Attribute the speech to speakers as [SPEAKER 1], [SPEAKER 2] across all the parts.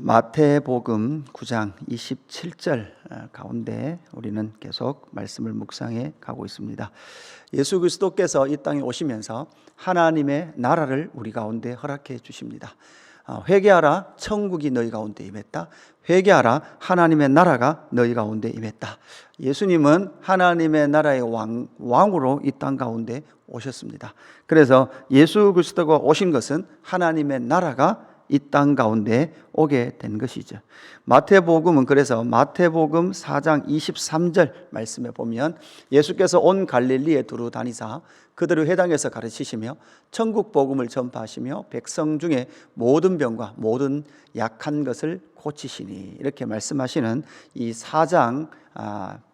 [SPEAKER 1] 마태복음 9장 27절 가운데 우리는 계속 말씀을 묵상해 가고 있습니다. 예수 그리스도께서 이 땅에 오시면서 하나님의 나라를 우리 가운데 허락해 주십니다. 회개하라, 천국이 너희 가운데 임했다. 회개하라, 하나님의 나라가 너희 가운데 임했다. 예수님은 하나님의 나라의 왕으로 이 땅 가운데 오셨습니다. 그래서 예수 그리스도가 오신 것은 하나님의 나라가 이 땅 가운데 오게 된 것이죠. 마태복음은 그래서 마태복음 4장 23절 말씀에 보면 예수께서 온 갈릴리에 두루 다니사 그들을 회당에서 가르치시며 천국 복음을 전파하시며 백성 중에 모든 병과 모든 약한 것을 고치시니, 이렇게 말씀하시는 이 4장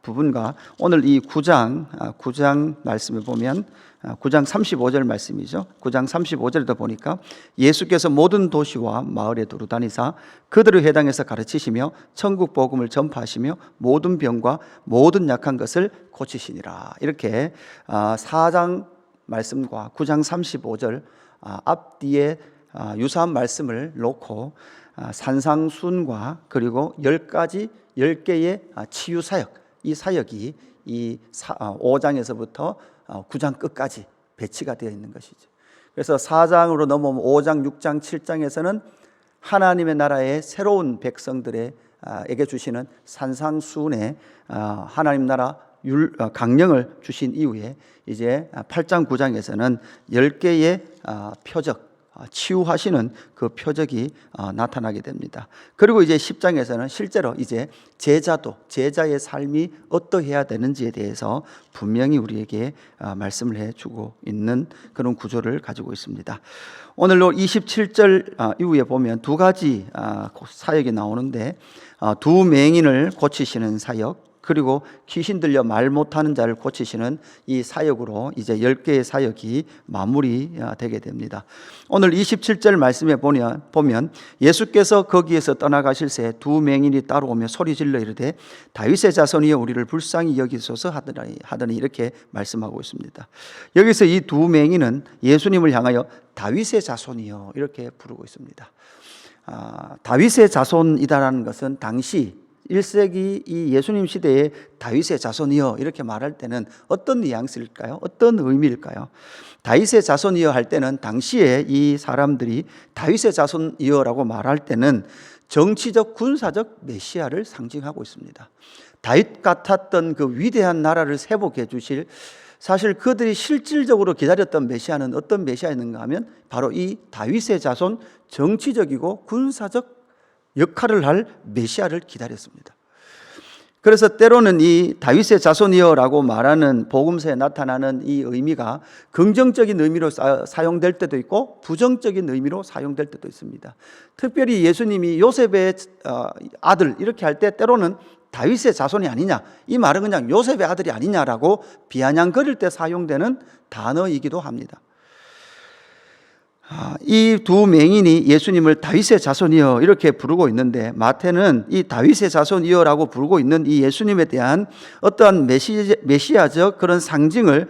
[SPEAKER 1] 부분과 오늘 이 9장 말씀을 보면 9장 35절 말씀이죠. 9장 35절에도 보니까 예수께서 모든 도시와 마을에 두루 다니사 그들을 회당에서 가르치시며 천국 복음을 전파하시며 모든 병과 모든 약한 것을 고치시니라. 이렇게 4장 말씀과 9장 35절 앞뒤에 유사한 말씀을 놓고 산상순과 그리고 10개의 치유사역, 이 사역이 이 5장에서부터 9장 끝까지 배치가 되어 있는 것이죠. 그래서 4장으로 넘어오면 5장, 6장, 7장에서는 하나님의 나라의 새로운 백성들에게 주시는 산상순의 하나님 나라 강령을 주신 이후에 이제 8장, 9장에서는 10개의 표적, 치유하시는 그 표적이 나타나게 됩니다. 그리고 이제 10장에서는 실제로 이제 제자의 삶이 어떠해야 되는지에 대해서 분명히 우리에게 말씀을 해주고 있는 그런 구조를 가지고 있습니다. 오늘로 27절 이후에 보면 두 가지 사역이 나오는데, 두 맹인을 고치시는 사역, 그리고 귀신 들려 말 못하는 자를 고치시는 이 사역으로 이제 10개의 사역이 마무리되게 됩니다. 오늘 27절 말씀에 보면 예수께서 거기에서 떠나가실새 두 맹인이 따라오며 소리질러 이르되 다윗의 자손이여 우리를 불쌍히 여기소서 하더니 이렇게 말씀하고 있습니다. 여기서 이 두 맹인은 예수님을 향하여 다윗의 자손이여 이렇게 부르고 있습니다. 다윗의 자손이다라는 것은 당시 1세기 이 예수님 시대에 다윗의 자손이여 이렇게 말할 때는 어떤 뉘앙스일까요? 어떤 의미일까요? 다윗의 자손이여 할 때는 당시에 이 사람들이 다윗의 자손이여라고 말할 때는 정치적 군사적 메시아를 상징하고 있습니다. 다윗 같았던 그 위대한 나라를 회복해 주실, 사실 그들이 실질적으로 기다렸던 메시아는 어떤 메시아였는가 하면 바로 이 다윗의 자손, 정치적이고 군사적 역할을 할 메시아를 기다렸습니다. 그래서 때로는 이 다윗의 자손이여라고 말하는 복음서에 나타나는 이 의미가 긍정적인 의미로 사용될 때도 있고 부정적인 의미로 사용될 때도 있습니다. 특별히 예수님이 요셉의 아들 이렇게 할 때 때로는 다윗의 자손이 아니냐, 이 말은 그냥 요셉의 아들이 아니냐라고 비아냥거릴 때 사용되는 단어이기도 합니다. 이 두 맹인이 예수님을 다윗의 자손이여 이렇게 부르고 있는데, 마태는 이 다윗의 자손이여라고 부르고 있는 이 예수님에 대한 어떠한 메시아적 그런 상징을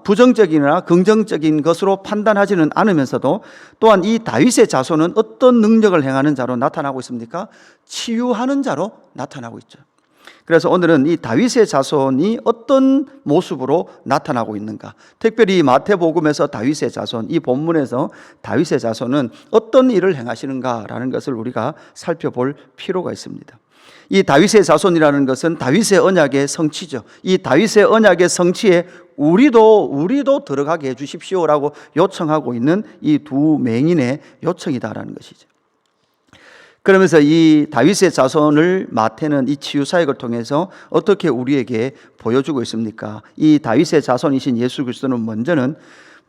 [SPEAKER 1] 부정적이나 긍정적인 것으로 판단하지는 않으면서도 또한 이 다윗의 자손은 어떤 능력을 행하는 자로 나타나고 있습니까? 치유하는 자로 나타나고 있죠. 그래서 오늘은 이 다윗의 자손이 어떤 모습으로 나타나고 있는가, 특별히 마태복음에서 다윗의 자손, 이 본문에서 다윗의 자손은 어떤 일을 행하시는가라는 것을 우리가 살펴볼 필요가 있습니다. 이 다윗의 자손이라는 것은 다윗의 언약의 성취죠. 이 다윗의 언약의 성취에 우리도 들어가게 해주십시오라고 요청하고 있는 이 두 맹인의 요청이다라는 것이죠. 그러면서 이 다윗의 자손을 마태는 이 치유 사역을 통해서 어떻게 우리에게 보여주고 있습니까? 이 다윗의 자손이신 예수 그리스도는 먼저는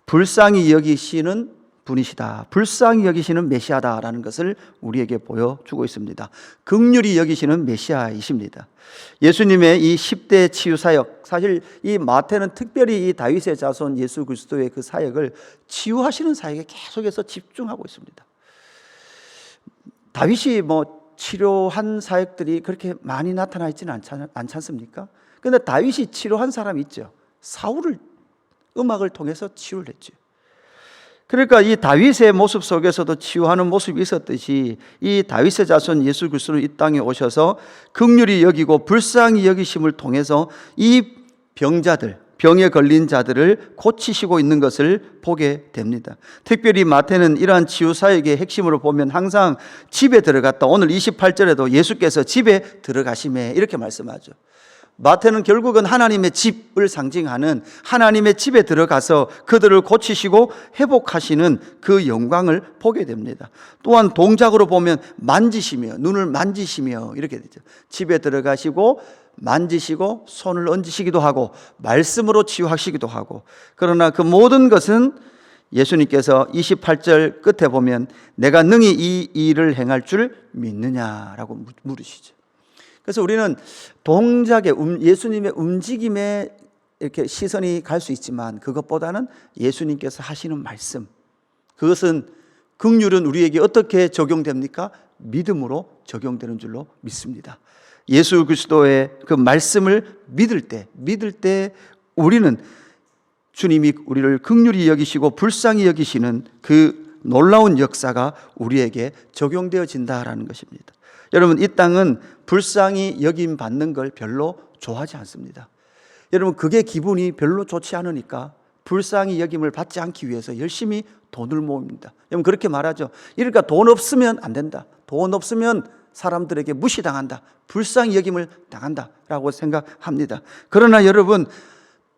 [SPEAKER 1] 불쌍히 여기시는 분이시다, 불쌍히 여기시는 메시아다라는 것을 우리에게 보여주고 있습니다. 긍휼히 여기시는 메시아이십니다. 예수님의 이 10대 치유 사역, 사실 이 마태는 특별히 이 다윗의 자손 예수 그리스도의 그 사역을 치유하시는 사역에 계속해서 집중하고 있습니다. 다윗이 치료한 사역들이 그렇게 많이 나타나 있지는 않지 않습니까? 그런데 다윗이 치료한 사람이 있죠. 사울을 음악을 통해서 치유를 했죠. 그러니까 이 다윗의 모습 속에서도 치유하는 모습이 있었듯이 이 다윗의 자손 예수 그리스도는 이 땅에 오셔서 긍휼히 여기고 불쌍히 여기심을 통해서 이 병자들, 병에 걸린 자들을 고치시고 있는 것을 보게 됩니다. 특별히 마태는 이러한 치유 사역의 핵심으로 보면 항상 집에 들어갔다. 오늘 28절에도 예수께서 집에 들어가심에 이렇게 말씀하죠. 마태는 결국은 하나님의 집을 상징하는 하나님의 집에 들어가서 그들을 고치시고 회복하시는 그 영광을 보게 됩니다. 또한 동작으로 보면 만지시며, 눈을 만지시며 이렇게 되죠. 집에 들어가시고 만지시고 손을 얹으시기도 하고 말씀으로 치유하시기도 하고, 그러나 그 모든 것은 예수님께서 28절 끝에 보면 내가 능히 이 일을 행할 줄 믿느냐라고 물으시죠. 그래서 우리는 동작에 예수님의 움직임에 이렇게 시선이 갈 수 있지만 그것보다는 예수님께서 하시는 말씀, 그것은 긍휼은 우리에게 어떻게 적용됩니까? 믿음으로 적용되는 줄로 믿습니다. 예수 그리스도의 그 말씀을 믿을 때 우리는 주님이 우리를 긍휼히 여기시고 불쌍히 여기시는 그 놀라운 역사가 우리에게 적용되어진다라는 것입니다. 여러분, 이 땅은 불쌍히 여김 받는 걸 별로 좋아하지 않습니다. 여러분, 그게 기분이 별로 좋지 않으니까 불쌍히 여김을 받지 않기 위해서 열심히 돈을 모읍니다. 여러분, 그렇게 말하죠. 그러니까 돈 없으면 안 된다. 돈 없으면 사람들에게 무시당한다. 불쌍히 여김을 당한다라고 생각합니다. 그러나 여러분,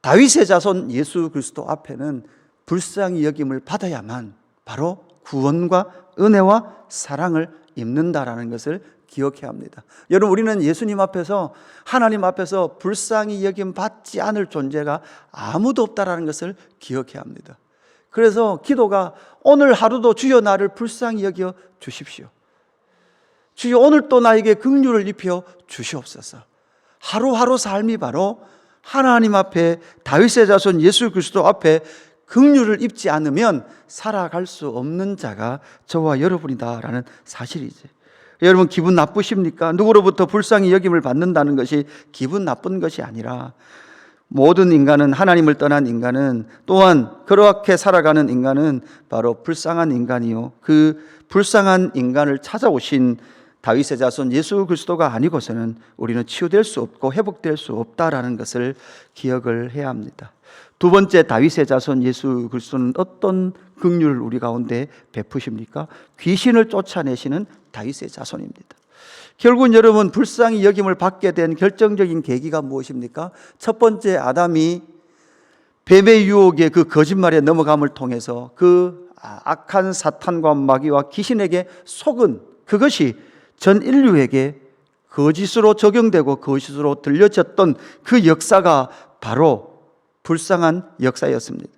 [SPEAKER 1] 다윗의 자손 예수 그리스도 앞에는 불쌍히 여김을 받아야만 바로 구원과 은혜와 사랑을 입는다라는 것을 기억해야 합니다. 여러분, 우리는 예수님 앞에서, 하나님 앞에서 불쌍히 여김 받지 않을 존재가 아무도 없다라는 것을 기억해야 합니다. 그래서 기도가 오늘 하루도 주여 나를 불쌍히 여겨 주십시오. 주여 오늘 또 나에게 긍휼을 입혀 주시옵소서. 하루하루 삶이 바로 하나님 앞에, 다윗의 자손 예수 그리스도 앞에 긍휼을 입지 않으면 살아갈 수 없는 자가 저와 여러분이다라는 사실이지. 여러분, 기분 나쁘십니까? 누구로부터 불쌍히 여김을 받는다는 것이 기분 나쁜 것이 아니라 모든 인간은, 하나님을 떠난 인간은, 또한 그렇게 살아가는 인간은 바로 불쌍한 인간이요, 그 불쌍한 인간을 찾아오신 다윗의 자손 예수 그리스도가 아니고서는 우리는 치유될 수 없고 회복될 수 없다라는 것을 기억을 해야 합니다. 두 번째, 다윗의 자손 예수 그리스도는 어떤 긍휼을 우리 가운데 베푸십니까? 귀신을 쫓아내시는 다윗의 자손입니다. 결국은 여러분, 불쌍히 여김을 받게 된 결정적인 계기가 무엇입니까? 첫 번째, 아담이 뱀의 유혹에, 그 거짓말에 넘어감을 통해서 그 악한 사탄과 마귀와 귀신에게 속은 그것이 전 인류에게 거짓으로 적용되고 거짓으로 들려졌던 그 역사가 바로 불쌍한 역사였습니다.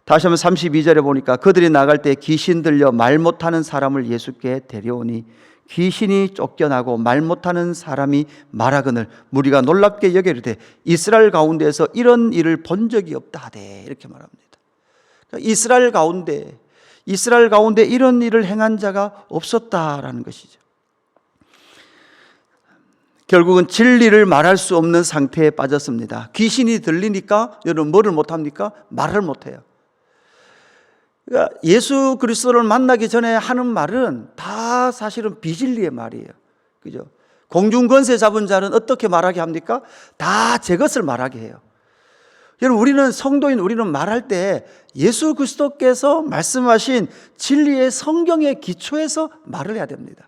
[SPEAKER 1] 다시 한번 32절에 보니까 그들이 나갈 때 귀신 들려 말 못하는 사람을 예수께 데려오니 귀신이 쫓겨나고 말 못하는 사람이 말하거늘 무리가 놀랍게 여기르되 이스라엘 가운데에서 이런 일을 본 적이 없다 하되, 이렇게 말합니다. 그러니까 이스라엘 가운데 이런 일을 행한 자가 없었다라는 것이죠. 결국은 진리를 말할 수 없는 상태에 빠졌습니다. 귀신이 들리니까 여러분 뭐를 못합니까? 말을 못해요. 그러니까 예수 그리스도를 만나기 전에 하는 말은 다 사실은 비진리의 말이에요. 그죠? 공중권세 잡은 자는 어떻게 말하게 합니까? 다 제 것을 말하게 해요. 여러분, 우리는 성도인 우리는 말할 때 예수 그리스도께서 말씀하신 진리의 성경의 기초에서 말을 해야 됩니다.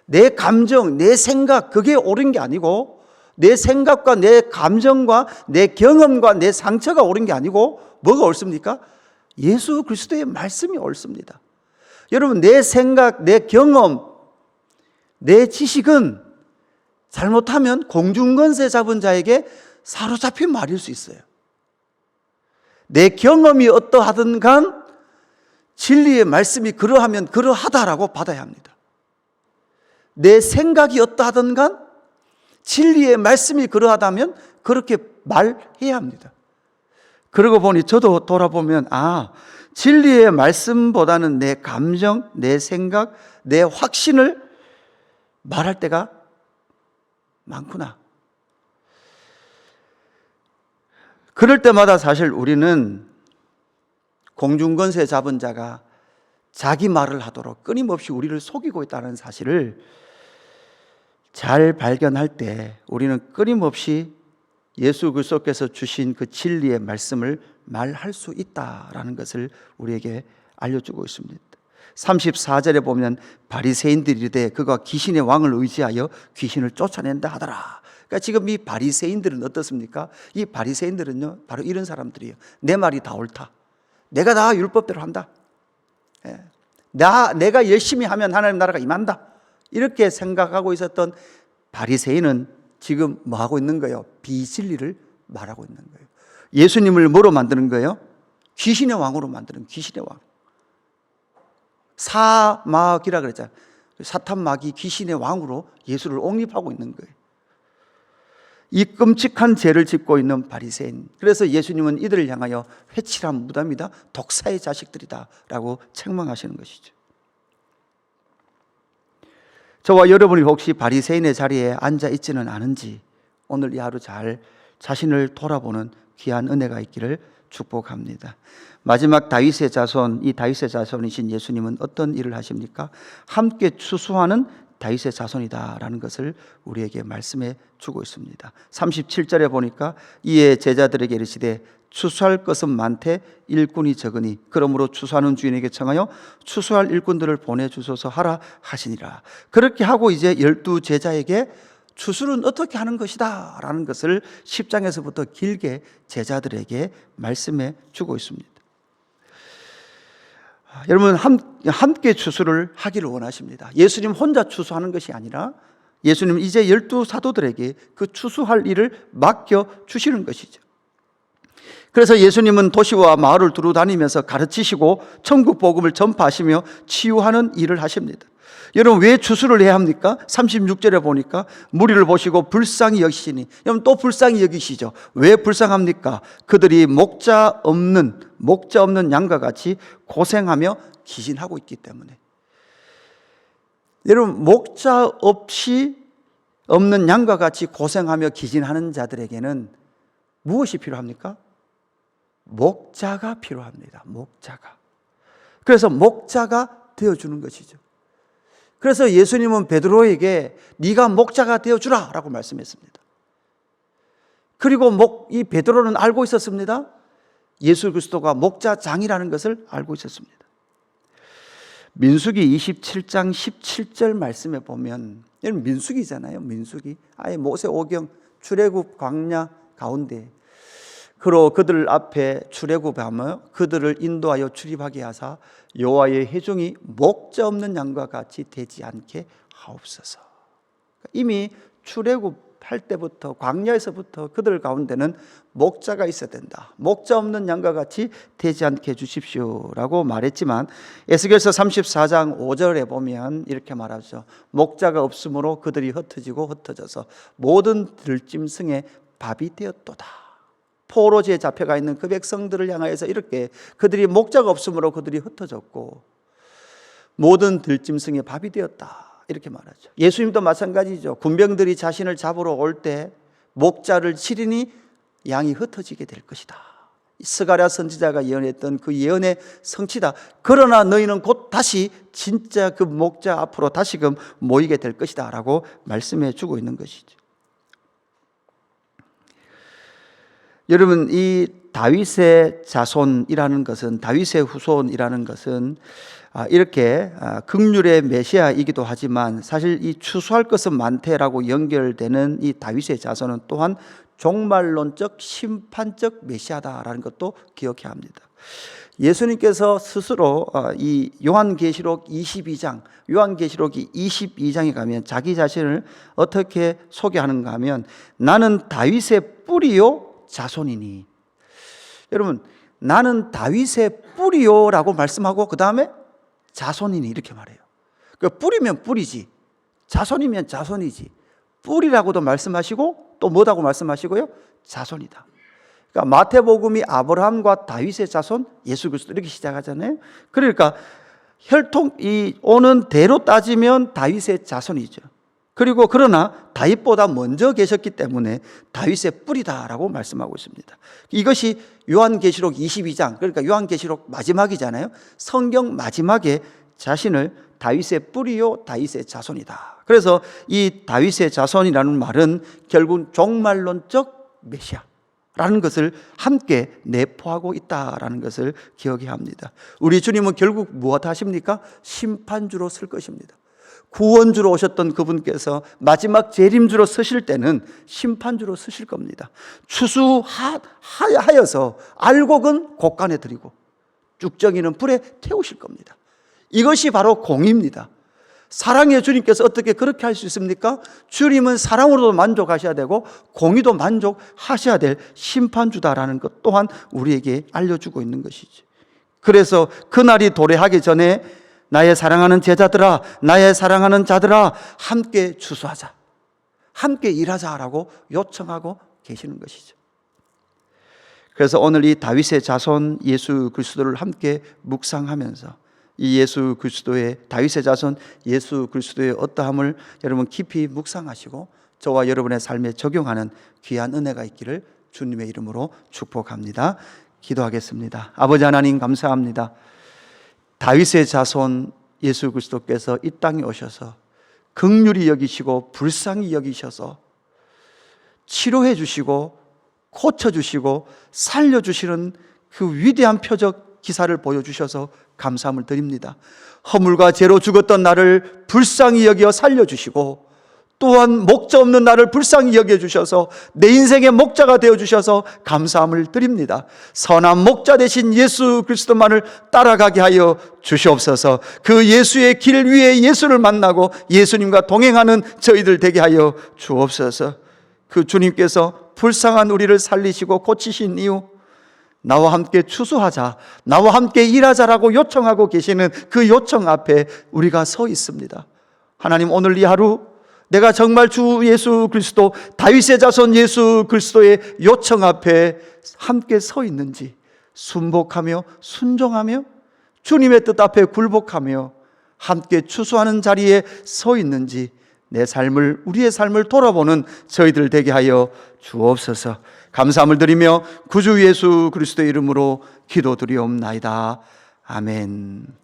[SPEAKER 1] 내 감정, 내 생각, 그게 옳은 게 아니고, 내 생각과 내 감정과 내 경험과 내 상처가 옳은 게 아니고 뭐가 옳습니까? 예수 그리스도의 말씀이 옳습니다. 여러분, 내 생각, 내 경험, 내 지식은 잘못하면 공중권세 잡은 자에게 사로잡힌 말일 수 있어요. 내 경험이 어떠하든 간 진리의 말씀이 그러하면 그러하다라고 받아야 합니다. 내 생각이 어떠하든 간 진리의 말씀이 그러하다면 그렇게 말해야 합니다. 그러고 보니 저도 돌아보면 진리의 말씀보다는 내 감정, 내 생각, 내 확신을 말할 때가 많구나. 그럴 때마다 사실 우리는 공중권세 잡은 자가 자기 말을 하도록 끊임없이 우리를 속이고 있다는 사실을 잘 발견할 때 우리는 끊임없이 예수 그리스도께서 주신 그 진리의 말씀을 말할 수 있다라는 것을 우리에게 알려주고 있습니다. 34절에 보면 바리새인들이 이르되 그가 귀신의 왕을 의지하여 귀신을 쫓아낸다 하더라. 그러니까 지금 이 바리새인들은 어떻습니까? 이 바리새인들은요 바로 이런 사람들이에요. 내 말이 다 옳다. 내가 다 율법대로 한다. 내가 열심히 하면 하나님 나라가 임한다. 이렇게 생각하고 있었던 바리새인은 지금 뭐 하고 있는 거예요? 비진리를 말하고 있는 거예요. 예수님을 뭐로 만드는 거예요? 귀신의 왕으로 만드는 귀신의 왕. 사마귀라 그랬잖아요. 사탄 마귀 귀신의 왕으로 예수를 옹립하고 있는 거예요. 이 끔찍한 죄를 짓고 있는 바리새인. 그래서 예수님은 이들을 향하여 회칠한 무덤이다, 독사의 자식들이다 라고 책망하시는 것이죠. 저와 여러분이 혹시 바리새인의 자리에 앉아 있지는 않은지 오늘 이 하루 잘 자신을 돌아보는 귀한 은혜가 있기를 축복합니다. 마지막 다윗의 자손, 이 다윗의 자손이신 예수님은 어떤 일을 하십니까? 함께 추수하는 다윗의 자손이다라는 것을 우리에게 말씀해 주고 있습니다. 37절에 보니까 이에 제자들에게 이르시되 추수할 것은 많되 일꾼이 적으니 그러므로 추수하는 주인에게 청하여 추수할 일꾼들을 보내주소서 하라 하시니라. 그렇게 하고 이제 12 제자에게 추수는 어떻게 하는 것이다 라는 것을 10장에서부터 길게 제자들에게 말씀해 주고 있습니다. 여러분 함께 추수를 하기를 원하십니다. 예수님 혼자 추수하는 것이 아니라 예수님 이제 12 사도들에게 그 추수할 일을 맡겨 주시는 것이죠. 그래서 예수님은 도시와 마을을 두루 다니면서 가르치시고 천국 복음을 전파하시며 치유하는 일을 하십니다. 여러분 왜 추수를 해야 합니까? 36절에 보니까 무리를 보시고 불쌍히 여기시니, 여러분 또 불쌍히 여기시죠. 왜 불쌍합니까? 그들이 목자 없는 양과 같이 고생하며 기진하고 있기 때문에. 여러분 목자 없이 없는 양과 같이 고생하며 기진하는 자들에게는 무엇이 필요합니까? 목자가 필요합니다. 목자가. 그래서 목자가 되어주는 것이죠. 그래서 예수님은 베드로에게 네가 목자가 되어주라 라고 말씀했습니다. 그리고 이 베드로는 알고 있었습니다. 예수 그리스도가 목자장이라는 것을 알고 있었습니다. 민수기 27장 17절 말씀에 보면, 여러분 민수기잖아요. 민수기. 아예 모세오경 출애굽 광야 가운데 그로 그들 앞에 출애굽하며 그들을 인도하여 출입하게 하사 여호와의 회중이 목자 없는 양과 같이 되지 않게 하옵소서. 이미 출애굽할 때부터 광야에서부터 그들 가운데는 목자가 있어야 된다. 목자 없는 양과 같이 되지 않게 해주십시오라고 말했지만 에스겔서 34장 5절에 보면 이렇게 말하죠. 목자가 없으므로 그들이 흩어지고 흩어져서 모든 들짐승의 밥이 되었도다. 포로지에 잡혀가 있는 그 백성들을 향하여서 이렇게 그들이 목자가 없으므로 그들이 흩어졌고 모든 들짐승의 밥이 되었다 이렇게 말하죠. 예수님도 마찬가지죠. 군병들이 자신을 잡으러 올 때 목자를 치리니 양이 흩어지게 될 것이다. 스가랴 선지자가 예언했던 그 예언의 성취다. 그러나 너희는 곧 다시 진짜 그 목자 앞으로 다시금 모이게 될 것이다 라고 말씀해 주고 있는 것이죠. 여러분 이 다윗의 자손이라는 것은, 다윗의 후손이라는 것은 이렇게 긍휼의 메시아이기도 하지만 사실 이 추수할 것은 많대라고 연결되는 이 다윗의 자손은 또한 종말론적 심판적 메시아다라는 것도 기억해야 합니다. 예수님께서 스스로 이 요한계시록 22장이 22장에 가면 자기 자신을 어떻게 소개하는가 하면 나는 다윗의 뿌리요 자손이니. 여러분 나는 다윗의 뿌리요라고 말씀하고 그 다음에 자손이니 이렇게 말해요. 그러니까 뿌리면 뿌리지, 자손이면 자손이지. 뿌리라고도 말씀하시고 또 뭐라고 말씀하시고요? 자손이다. 그러니까 마태복음이 아브라함과 다윗의 자손, 예수 그리스도 이렇게 시작하잖아요. 그러니까 혈통 이 오는 대로 따지면 다윗의 자손이죠. 그리고 그러나 다윗보다 먼저 계셨기 때문에 다윗의 뿌리다라고 말씀하고 있습니다. 이것이 요한계시록 22장, 그러니까 요한계시록 마지막이잖아요. 성경 마지막에 자신을 다윗의 뿌리요 다윗의 자손이다. 그래서 이 다윗의 자손이라는 말은 결국 종말론적 메시아라는 것을 함께 내포하고 있다라는 것을 기억해야 합니다. 우리 주님은 결국 무엇 하십니까? 심판주로 설 것입니다. 구원주로 오셨던 그분께서 마지막 재림주로 서실 때는 심판주로 서실 겁니다. 추수하여서 알곡은 곡간에 드리고 쭉정이는 불에 태우실 겁니다. 이것이 바로 공의입니다. 사랑의 주님께서 어떻게 그렇게 할 수 있습니까? 주님은 사랑으로도 만족하셔야 되고 공의도 만족하셔야 될 심판주다라는 것 또한 우리에게 알려주고 있는 것이죠. 그래서 그날이 도래하기 전에 나의 사랑하는 제자들아, 나의 사랑하는 자들아, 함께 추수하자, 함께 일하자라고 요청하고 계시는 것이죠. 그래서 오늘 이 다윗의 자손 예수 그리스도를 함께 묵상하면서 이 예수 그리스도의, 다윗의 자손 예수 그리스도의 어떠함을 여러분 깊이 묵상하시고 저와 여러분의 삶에 적용하는 귀한 은혜가 있기를 주님의 이름으로 축복합니다. 기도하겠습니다. 아버지 하나님 감사합니다. 다윗의 자손 예수 그리스도께서 이 땅에 오셔서 긍휼히 여기시고 불쌍히 여기셔서 치료해 주시고 고쳐 주시고 살려 주시는 그 위대한 표적 기사를 보여주셔서 감사함을 드립니다. 허물과 죄로 죽었던 나를 불쌍히 여겨 살려주시고 또한 목자 없는 나를 불쌍히 여겨주셔서 내 인생의 목자가 되어주셔서 감사함을 드립니다. 선한 목자 되신 예수 그리스도만을 따라가게 하여 주시옵소서. 그 예수의 길 위에 예수를 만나고 예수님과 동행하는 저희들 되게 하여 주옵소서. 그 주님께서 불쌍한 우리를 살리시고 고치신 이유, 나와 함께 추수하자, 나와 함께 일하자라고 요청하고 계시는 그 요청 앞에 우리가 서 있습니다. 하나님, 오늘 이 하루 내가 정말 주 예수 그리스도, 다윗의 자손 예수 그리스도의 요청 앞에 함께 서 있는지, 순복하며 순종하며 주님의 뜻 앞에 굴복하며 함께 추수하는 자리에 서 있는지 내 삶을, 우리의 삶을 돌아보는 저희들 되게 하여 주옵소서. 감사함을 드리며 구주 예수 그리스도의 이름으로 기도드리옵나이다. 아멘.